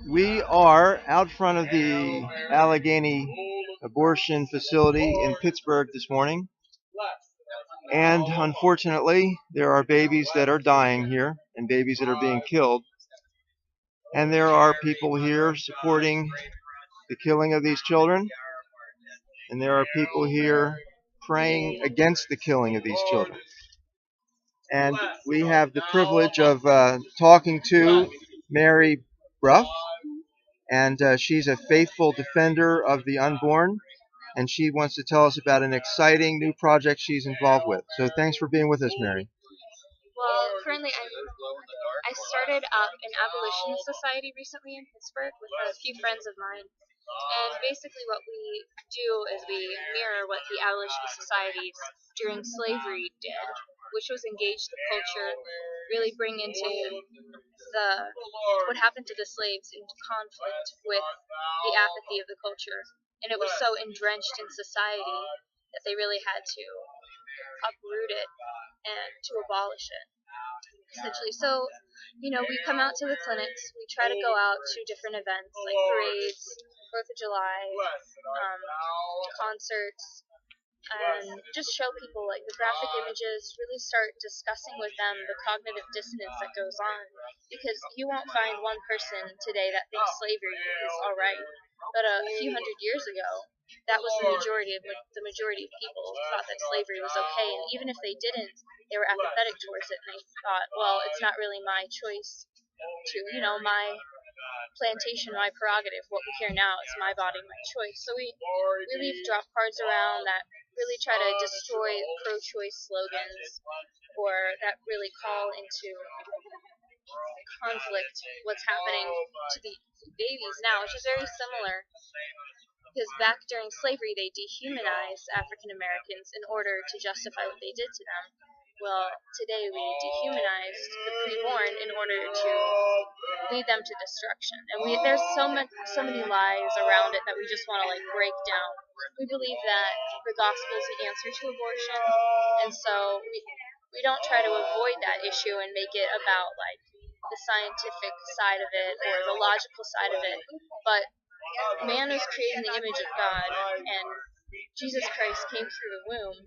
We are out front of the Allegheny abortion facility in Pittsburgh this morning, and unfortunately there are babies that are dying here and babies that are being killed, and there are people here supporting the killing of these children, and there are people here praying against the killing of these children. And we have the privilege of talking to Mary Bruff, and she's a faithful defender of the unborn, and she wants to tell us about an exciting new project she's involved with. So thanks for being with us, Mary. Well, currently I started up an abolitionist society recently in Pittsburgh with a few friends of mine. And basically what we do is we mirror what the abolitionist societies during slavery did, which was engage the culture, really bring into what happened to the slaves into conflict with the apathy of the culture. And it was so entrenched in society that they really had to uproot it and to abolish it, essentially. So, we come out to the clinics. We try to go out to different events like parades, 4th of July, concerts, and just show people like the graphic images, really start discussing with them the cognitive dissonance that goes on. Because you won't find one person today that thinks slavery is alright, but a few hundred years ago, that was the majority of people thought that slavery was okay, and even if they didn't, they were apathetic towards it, and they thought, well, it's not really my choice to, my plantation, my prerogative. What we hear now is my body, my choice. So we leave drop cards around that really try to destroy pro-choice slogans, or that really call into conflict what's happening to the babies now, which is very similar. Because back during slavery, they dehumanized African Americans in order to justify what they did to them. Well, today we dehumanize the preborn in order to lead them to destruction. And there's so many lies around it that we just want to break down. We believe that the gospel is the answer to abortion, and so we don't try to avoid that issue and make it about the scientific side of it or the logical side of it, but man is created in the image of God, and Jesus Christ came through the womb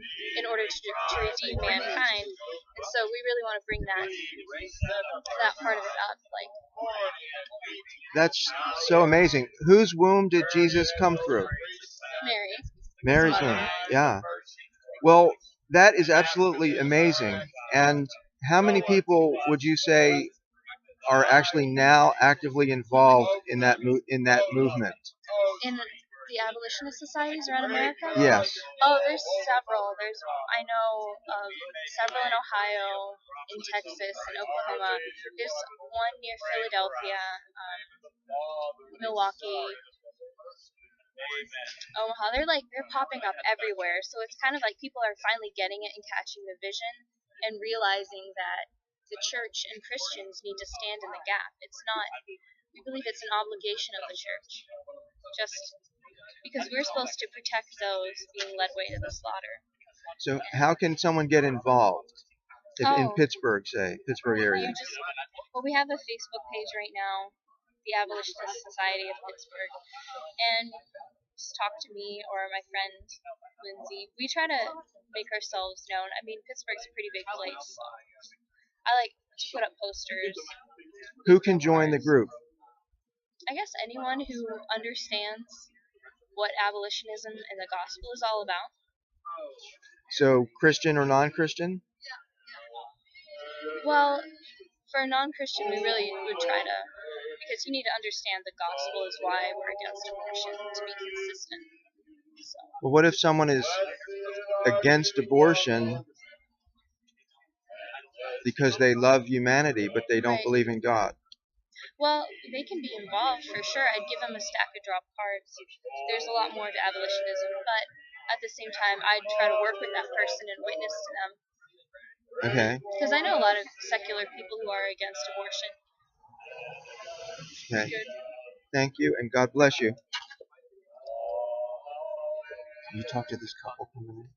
in order to redeem mankind, and so we really want to bring that part of it up. That's so amazing. Whose womb did Jesus come through? Mary. Mary's womb. Yeah. Well, that is absolutely amazing. And how many people would you say are actually now actively involved in that movement? In the abolitionist societies around America? Yes. Oh, there's several. I know of several in Ohio, in Texas, in Oklahoma. There's one near Philadelphia, Milwaukee, Omaha. They're popping up everywhere. So it's kind of like people are finally getting it and catching the vision and realizing that the church and Christians need to stand in the gap. We believe it's an obligation of the church, just because we're supposed to protect those being led way to the slaughter. So how can someone get involved in Pittsburgh, Pittsburgh area? We have a Facebook page right now, the Abolitionist Society of Pittsburgh, and just talk to me or my friend Lindsay. We try to make ourselves known. I mean, Pittsburgh's a pretty big place, so I like to put up posters. Who can join the group? I guess anyone who understands what abolitionism and the gospel is all about. So Christian or non-Christian? Well, for a non-Christian, we really would try to, because you need to understand the gospel is why we're against abortion, to be consistent. So. Well, what if someone is against abortion because they love humanity, but they don't believe in God? Well, they can be involved for sure. I'd give them a stack of drop cards. There's a lot more to abolitionism, but at the same time, I'd try to work with that person and witness to them. Okay. Because I know a lot of secular people who are against abortion. Okay. Thank you, and God bless you. You talk to this couple for a minute.